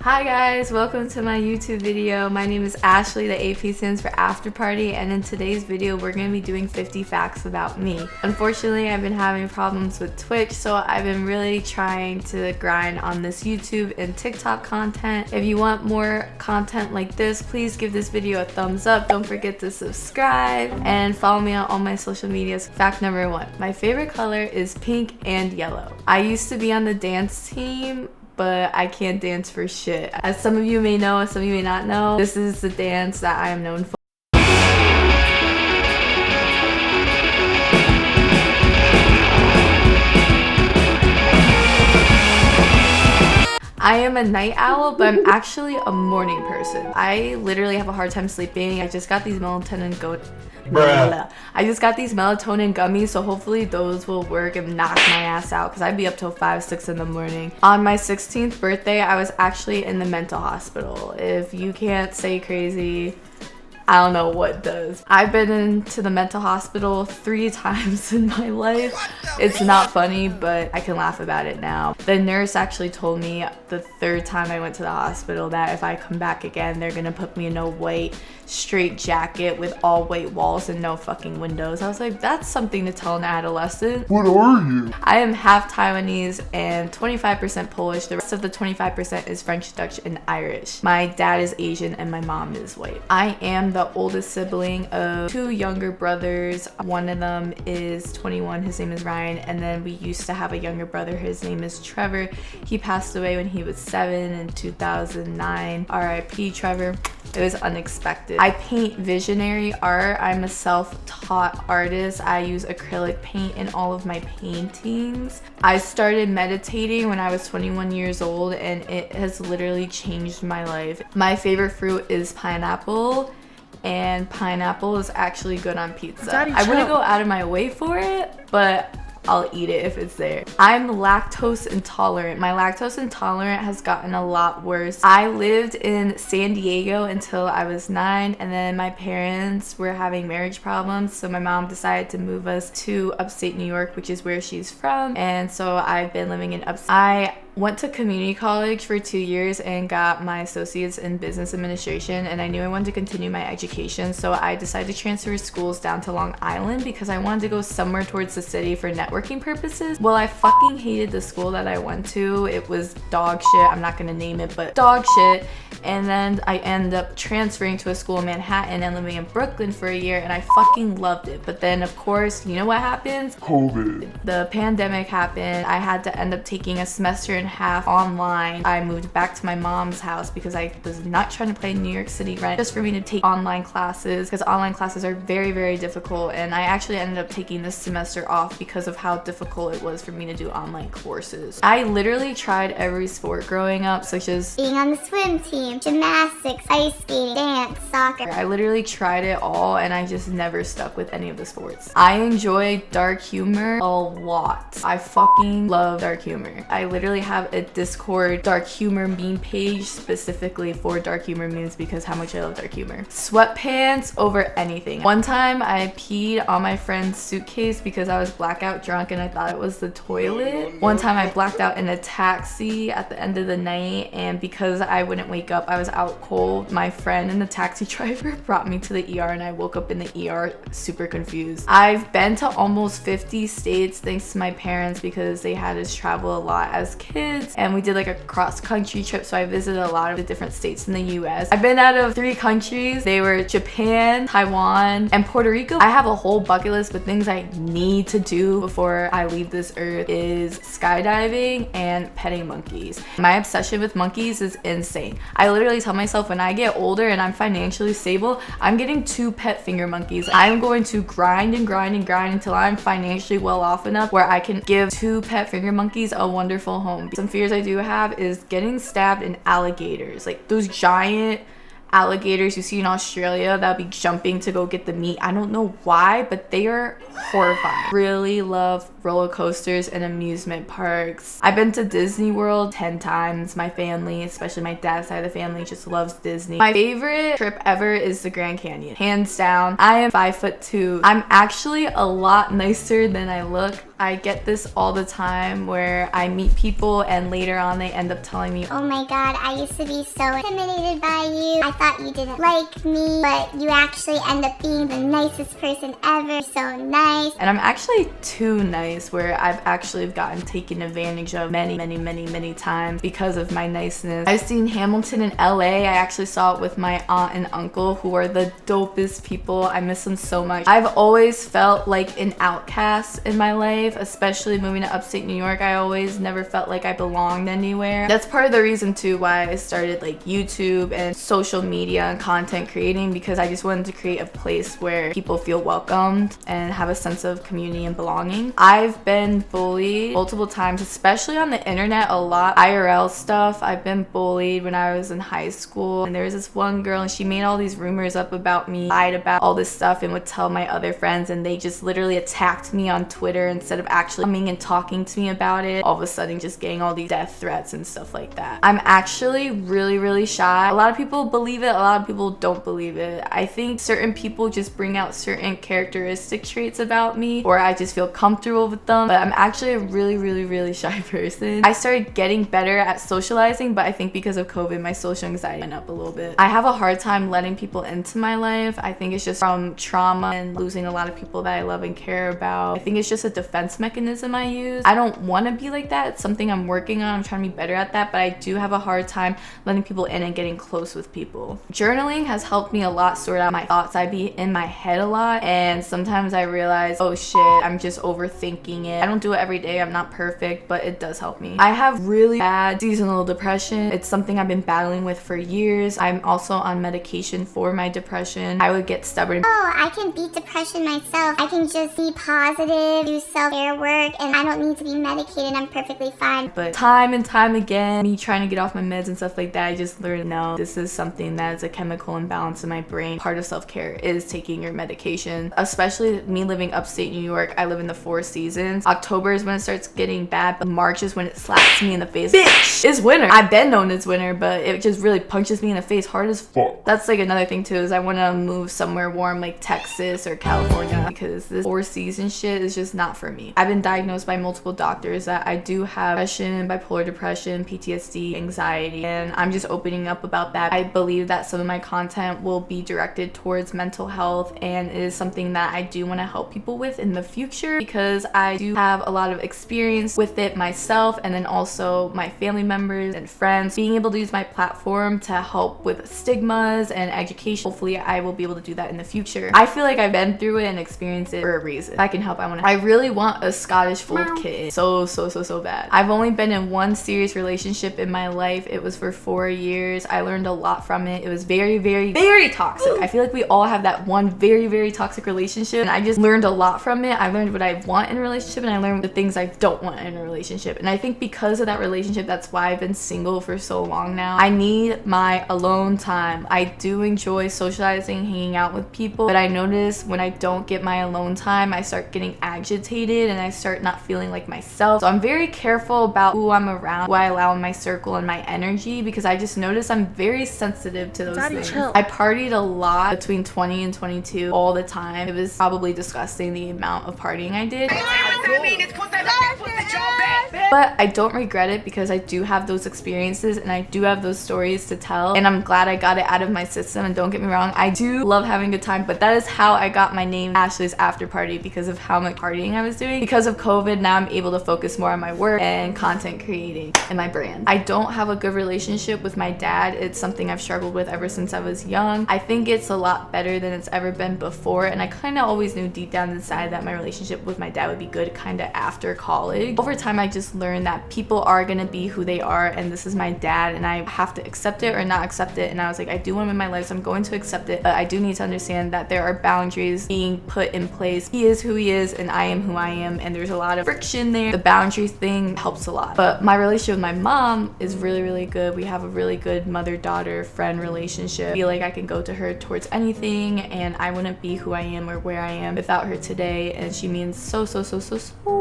Hi guys, welcome to my YouTube video. My name is Ashley, the AP stands for After Party, and in today's video we're going to be doing 50 facts about me. Unfortunately, I've been having problems with Twitch, so I've been really trying to grind on this YouTube and TikTok content. If you want more content like this, please give this video a thumbs up. Don't forget to subscribe and follow me on all my social medias. Fact number 1, my favorite color is pink and yellow. I used to be on the dance team, but I can't dance for shit. As some of you may know, some of you may not know, this is the dance that I am known for. I am a night owl, but I'm actually a morning person. I literally have a hard time sleeping. I just got these melatonin gummies, so hopefully those will work and knock my ass out because I'd be up till 5, 6 in the morning. On my 16th birthday, I was actually in the mental hospital. If you can't say crazy, I don't know what does. I've been into the mental hospital 3 times in my life. It's not funny, but I can laugh about it now. The nurse actually told me the 3rd time I went to the hospital that if I come back again, they're gonna put me in a white straight jacket with all white walls and no fucking windows. I was like, that's something to tell an adolescent. What are you? I am half Taiwanese and 25% Polish. The rest of the 25% is French, Dutch, and Irish. My dad is Asian and my mom is white. I am the oldest sibling of 2 younger brothers. One of them is 21, his name is Ryan, and then we used to have a younger brother, his name is Trevor. He passed away when he was 7 in 2009. RIP Trevor. It was unexpected. I paint visionary art. I'm a self-taught artist. I use acrylic paint in all of my paintings. I started meditating when I was 21 years old and it has literally changed my life. My favorite fruit is pineapple, and pineapple is actually good on pizza. I wouldn't go out of my way for it, but I'll eat it if it's there. I'm lactose intolerant. My lactose intolerant has gotten a lot worse. I lived in San Diego until I was 9, and then my parents were having marriage problems, so my mom decided to move us to upstate New York, which is where she's from, and so I've been living in upstate. I went to community college for 2 years and got my associates in business administration, and I knew I wanted to continue my education, so I decided to transfer schools down to Long Island because I wanted to go somewhere towards the city for networking purposes. Well, I fucking hated the school that I went to. It was dog shit. I'm not gonna name it, but dog shit. And then I ended up transferring to a school in Manhattan and living in Brooklyn for a year, and I fucking loved it. But then, of course, you know what happens? COVID. The pandemic happened. I had to end up taking a semester and a half online. I moved back to my mom's house because I was not trying to pay New York City rent just for me to take online classes, because online classes are very, very difficult. And I actually ended up taking this semester off because of how difficult it was for me to do online courses. I literally tried every sport growing up, such as being on the swim team, gymnastics, ice skating, dance, soccer. I literally tried it all and I just never stuck with any of the sports. I enjoy dark humor a lot. I fucking love dark humor. I literally have a Discord dark humor meme page specifically for dark humor memes because how much I love dark humor. Sweatpants over anything. One time I peed on my friend's suitcase because I was blackout drunk and I thought it was the toilet. One time I blacked out in a taxi at the end of the night, and because I wouldn't wake up, I was out cold. My friend and the taxi driver brought me to the ER and I woke up in the ER super confused. I've been to almost 50 states thanks to my parents because they had us travel a lot as kids, and we did like a cross-country trip, so I visited a lot of the different states in the US. I've been out of 3 countries. They were Japan, Taiwan, and Puerto Rico. I have a whole bucket list, but things I need to do before I leave this earth is skydiving and petting monkeys. My obsession with monkeys is insane. I literally tell myself when I get older and I'm financially stable, I'm getting 2 pet finger monkeys. I'm going to grind and grind and grind until I'm financially well off enough where I can give 2 pet finger monkeys a wonderful home. Some fears I do have is getting stabbed in alligators, like those giant alligators you see in Australia that'll be jumping to go get the meat. I don't know why, but they are horrifying. Really love roller coasters and amusement parks. I've been to Disney World 10 times. My family, especially my dad's side of the family, just loves Disney. My favorite trip ever is the Grand Canyon. Hands down. I am 5'2". I'm actually a lot nicer than I look. I get this all the time where I meet people and later on they end up telling me, oh my god, I used to be so intimidated by you. I thought you didn't like me, but you actually end up being the nicest person ever. So nice. And I'm actually too nice, where I've actually gotten taken advantage of many times because of my niceness. I've seen Hamilton in LA. I actually saw it with my aunt and uncle, who are the dopest people. I miss them so much. I've always felt like an outcast in my life, especially moving to upstate New York. I always never felt like I belonged anywhere. That's part of the reason too why I started like YouTube and social media and content creating, because I just wanted to create a place where people feel welcomed and have a sense of community and belonging. I've been bullied multiple times, especially on the internet, a lot. IRL stuff. I've been bullied when I was in high school, and there was this one girl and she made all these rumors up about me, lied about all this stuff, and would tell my other friends, and they just literally attacked me on Twitter instead of actually coming and talking to me about it. All of a sudden just getting all these death threats and stuff like that. I'm actually really shy. A lot of people believe it, a lot of people don't believe it. I think certain people just bring out certain characteristic traits about me, or I just feel comfortable with them, but I'm actually a really shy person. I started getting better at socializing, but I think because of COVID, my social anxiety went up a little bit. I have a hard time letting people into my life. I think it's just from trauma and losing a lot of people that I love and care about. I think it's just a defense mechanism I use. I don't want to be like that. It's something I'm working on. I'm trying to be better at that, but I do have a hard time letting people in and getting close with people. Journaling has helped me a lot sort out my thoughts. I be in my head a lot, and sometimes I realize, oh shit, I'm just overthinking it. I don't do it every day. I'm not perfect, but it does help me. I have really bad seasonal depression. It's something I've been battling with for years. I'm also on medication for my depression. I would get stubborn. Oh, I can beat depression myself. I can just be positive, do self-care work, and I don't need to be medicated. I'm perfectly fine. But time and time again, me trying to get off my meds and stuff like that, I just learned, no, this is something that is a chemical imbalance in my brain. Part of self-care is taking your medication. Especially me living upstate New York, I live in the 4 seasons. October is when it starts getting bad, but March is when it slaps me in the face. Bitch, it's winter. I've been known it's winter, but it just really punches me in the face hard as fuck. That's like another thing too, is I want to move somewhere warm like Texas or California, because this 4 season shit is just not for me. I've been diagnosed by multiple doctors that I do have depression, bipolar depression, PTSD, anxiety, and I'm just opening up about that. I believe that some of my content will be directed towards mental health, and it is something that I do want to help people with in the future, because I do have a lot of experience with it myself, and then also my family members and friends. Being able to use my platform to help with stigmas and education, hopefully I will be able to do that in the future. I feel like I've been through it and experienced it for a reason. If I can help, I really want a Scottish fold kitten so bad. I've only been in one serious relationship in my life. It was for 4 years. I learned a lot from it. It was very toxic. I feel like we all have that one very toxic relationship, and I just learned a lot from it. I learned what I want in a relationship, and I learned the things I don't want in a relationship. And I think because of that relationship, that's why I've been single for so long now. I need my alone time. I do enjoy socializing, hanging out with people, but I notice when I don't get my alone time, I start getting agitated and I start not feeling like myself. So I'm very careful about who I'm around, who I allow in my circle and my energy, because I just notice I'm very sensitive to those things. Chill. I partied a lot between 20 and 22 all the time. It was probably disgusting the amount of partying I did. But I don't regret it, because I do have those experiences and I do have those stories to tell, and I'm glad I got it out of my system. And don't get me wrong, I do love having a good time, but that is how I got my name Ashley's After Party, because of how much partying I was doing. Because of COVID, now I'm able to focus more on my work and content creating and my brand. I don't have a good relationship with my dad. It's something I've struggled with ever since I was young. I think it's a lot better than it's ever been before, and I kind of always knew deep down inside that my relationship with my dad would be good kind of after college. Over time, I just learned that people are gonna be who they are, and this is my dad, and I have to accept it or not accept it. And I was like, I do want him in my life, so I'm going to accept it, but I do need to understand that there are boundaries being put in place. He is who he is, and I am who I am, and there's a lot of friction there. The boundaries thing helps a lot. But my relationship with my mom is really, really good. We have a really good mother-daughter friend relationship. I feel like I can go to her towards anything, and I wouldn't be who I am or where I am without her today, and she means so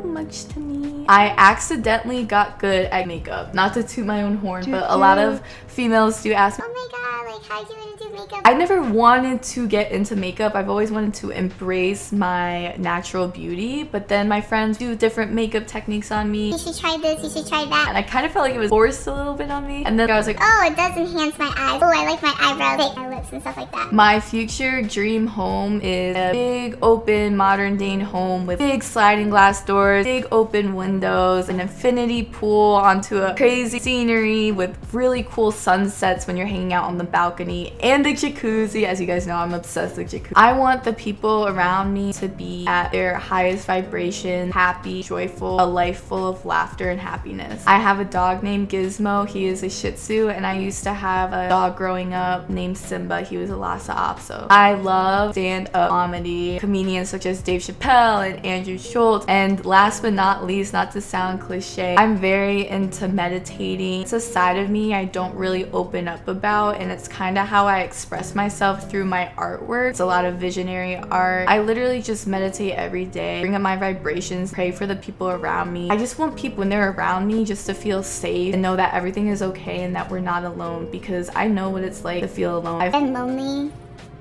much to me. I accidentally got good at makeup. Not to toot my own horn, but a lot of females do ask me, oh my god, like how do you want to do makeup? I never wanted to get into makeup. I've always wanted to embrace my natural beauty, but then my friends do different makeup techniques on me. You should try this, you should try that. And I kind of felt like it was forced a little bit on me. And then I was like, oh, it does enhance my eyes. Oh, I like my eyebrows, my lips and stuff like that. my future dream home is a big open modern day home with big sliding glass doors, big open windows, an infinity pool onto a crazy scenery with really cool sunsets when you're hanging out on the balcony, and a jacuzzi. As you guys know, I'm obsessed with jacuzzi. I want the people around me to be at their highest vibration, happy, joyful, a life full of laughter and happiness. I have a dog named Gizmo. He is a Shih Tzu, and I used to have a dog growing up named Simba. He was a Lhasa Apso. I love stand-up comedy, comedians such as Dave Chappelle and Andrew Schultz, and last but not least, not to sound cliche, I'm very into meditating. It's a side of me I don't really open up about, and it's kind of how I express myself through my artwork. It's a lot of visionary art. I literally just meditate every day, bring up my vibrations, pray for the people around me. I just want people, when they're around me, just to feel safe and know that everything is okay and that we're not alone, because I know what it's like to feel alone. I've been lonely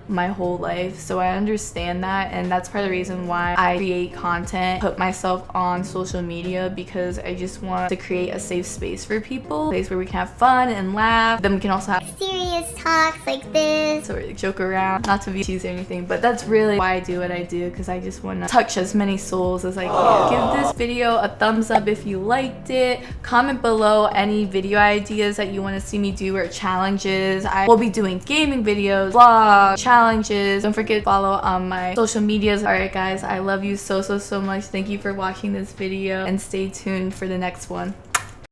my whole life, so I understand that, and that's part of the reason why I create content, put myself on social media, because I just want to create a safe space for people, a place where we can have fun and laugh. Then we can also have serious talks like this, so we joke around, not to be cheesy or anything, but that's really why I do what I do, because I just want to touch as many souls as I can. Give this video a thumbs up if you liked it. Comment below any video ideas that you want to see me do, or challenges. I will be doing gaming videos, vlogs, challenges. Don't forget to follow on my social medias. Alright guys, I love you so much. Thank you for watching this video, and stay tuned for the next one.